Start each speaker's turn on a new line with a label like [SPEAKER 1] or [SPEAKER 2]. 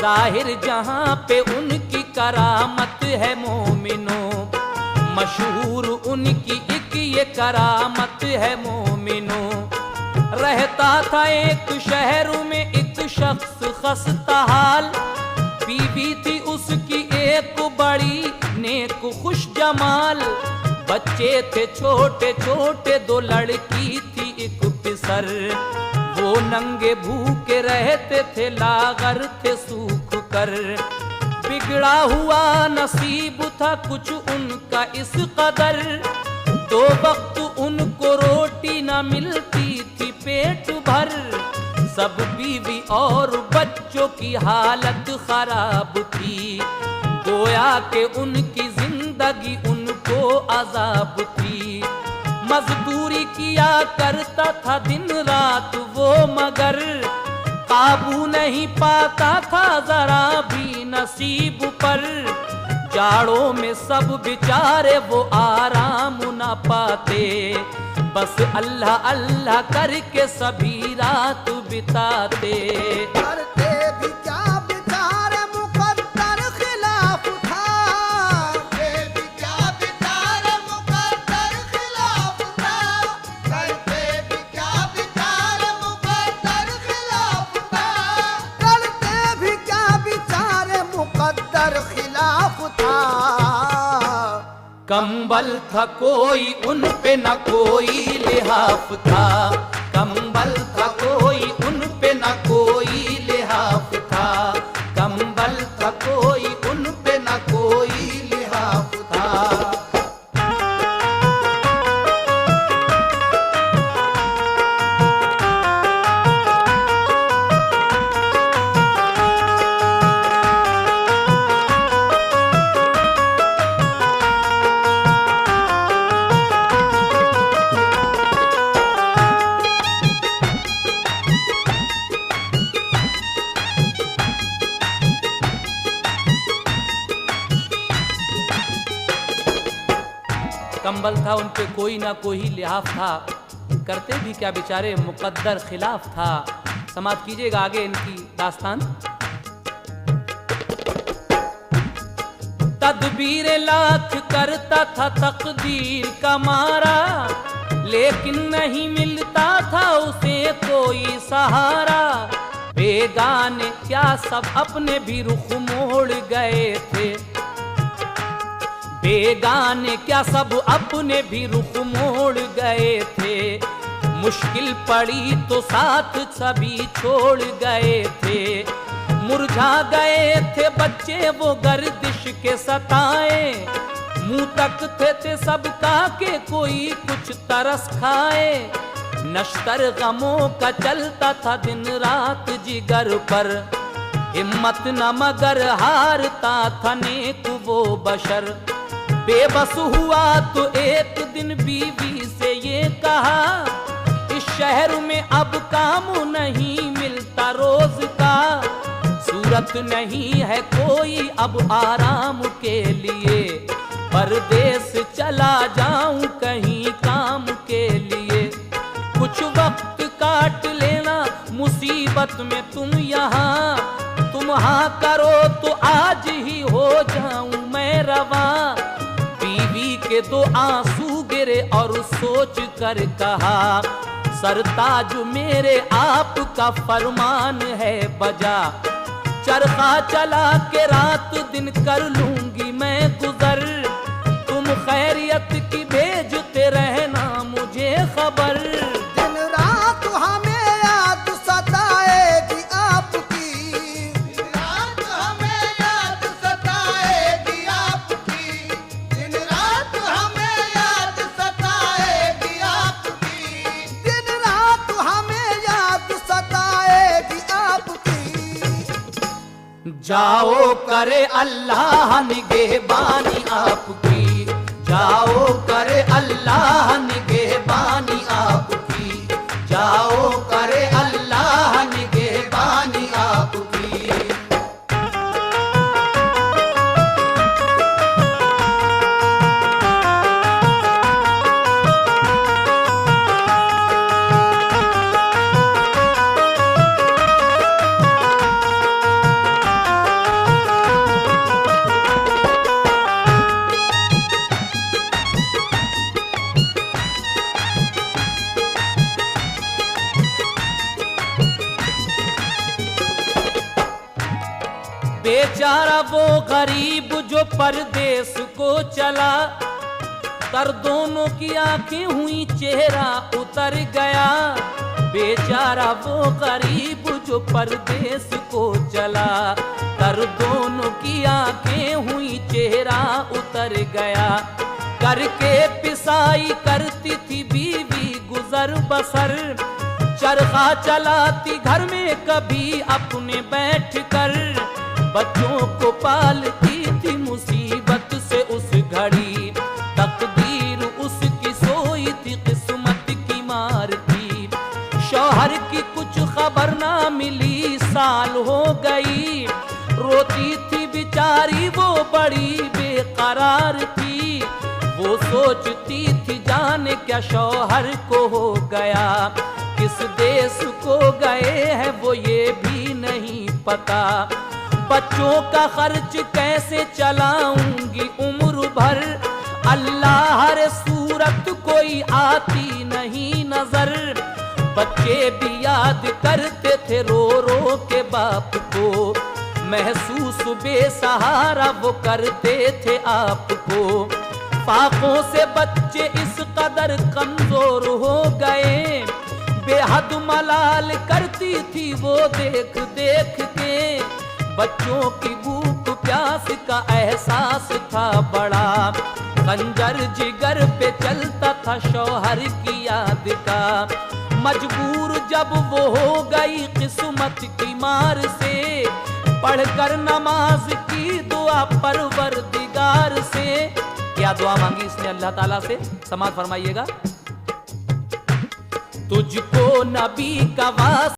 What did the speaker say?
[SPEAKER 1] जाहिर जहां पे उनकी करामत है मोमिनों, मशहूर उनकी एक ये करामत है मोमिनों। रहता था एक शहर में एक शख्स खस्ता हाल, बीवी थी उसकी एक बड़ी नेक खुश जमाल। बच्चे थे छोटे छोटे, दो लड़की थी एक पिसर, वो नंगे भूखे रहते थे, लागर थे सूख कर। बिगड़ा हुआ नसीब था कुछ उनका इस कदर, दो वक्त उनको रोटी न मिलती थी पेट भर। सब बीवी और बच्चों की हालत खराब थी, गोया के उनकी जिंदगी उनको अजाब थी। मजदूरी किया करता था दिन रात वो, मगर काबू नहीं पाता था जरा भी नसीब पर। जाड़ों में सब बेचारे वो आराम न पाते, बस अल्लाह अल्लाह करके सभी रात बिताते।
[SPEAKER 2] करते भी क्या बेचारे मुकद्दर खिलाफ था, करते भी क्या बेचारे मुकद्दर खिलाफ था, करते भी क्या बेचारे मुकद्दर खिलाफ था, करते भी क्या बेचारे मुकद्दर खिलाफ था।
[SPEAKER 1] कंबल था कोई उन पे न कोई लिहाफ था, कंबल था कोई उन पे न कोई लिहाफ था, कंबल था कोई उन पे न कोई लिहाफ था। कंबल था उन पे कोई ना कोई लिहाफ था, करते भी क्या बेचारे मुकद्दर खिलाफ था। समाप्त कीजिएगा आगे इनकी दास्तान। तदबीर लाख करता था तकदीर का मारा, लेकिन नहीं मिलता था उसे कोई सहारा। बेगाने क्या सब अपने भी रुख मोड़ गए थे, बेगाने क्या सब अपने भी रुख मोड़ गए थे। मुश्किल पड़ी तो साथ सभी छोड़ गए थे। मुरझा गए थे बच्चे वो गर्दिश के सताए, मुंह तकते थे सबका के कोई कुछ तरस खाए। नश्तर गमों का चलता था दिन रात जिगर पर, हिम्मत न मगर हारता था नेक वो बशर। बेबस हुआ तो एक दिन बीवी से ये कहा, इस शहर में अब काम नहीं मिलता रोज का, सूरत नहीं है कोई अब आराम के लिए। परदेस चला जाऊं कहीं काम के लिए, कुछ वक्त काट लेना मुसीबत में तुम यहाँ। तुम हाँ करो तो आज ही हो जाऊं मैं रवा। बीवी के दो आंसू गिरे और सोच कर कहा, सरताज मेरे आपका फरमान है बजा। चरखा चला के रात दिन कर लूंगी मैं गुजर, तुम खैरियत की भेजते रहना मुझे खबर।
[SPEAKER 2] दिन रात हमें याद सताएगी आपकी, दिन रात हमें याद सताएगी आपकी, दिन रात हमें याद सताएगी आपकी, दिन रात हमें याद सताएगी आपकी।
[SPEAKER 1] जाओ करे अल्लाह निगहबानी आपकी, जाओ करे अल्लाह निगहबानी आपकी, जाओ करे अल्लाह निगहबानी आपकी। बेचारा वो गरीब जो परदेश को चला, तर दोनों की आंखें हुई चेहरा उतर गया। बेचारा वो गरीब जो परदेश को चला, तर दोनों की आंखें हुई चेहरा उतर गया। करके पिसाई करती थी बीवी गुजर बसर, चरखा चलाती घर में कभी अपने बैठ कर। बच्चों को पालती थी मुसीबत से उस घड़ी, तकदीर उसकी सोई थी किस्मत की मार थी। शौहर की कुछ खबर ना मिली, साल हो गई, रोती थी बेचारी वो बड़ी बेकरार थी। वो सोचती थी जाने क्या शौहर को हो गया, किस देश को गए हैं वो ये भी नहीं पता। बच्चों का खर्च कैसे चलाऊंगी उम्र भर, अल्लाह हर सूरत कोई आती नहीं नजर। बच्चे भी याद करते थे रो रो के बाप को, महसूस बेसहारा वो करते थे आपको। फाकों से बच्चे इस कदर कमजोर हो गए, बेहद मलाल करती थी वो देख देख के। बच्चों की भूख प्यास का एहसास था बड़ा, खंजर जिगर पे चलता था शौहर की याद का। मजबूर जब वो हो गई किस्मत की मार से, पढ़कर नमाज की दुआ परवरदिगार से। क्या दुआ मांगी इसने अल्लाह ताला से, समाज फरमाइएगा। तुझको नबी का वास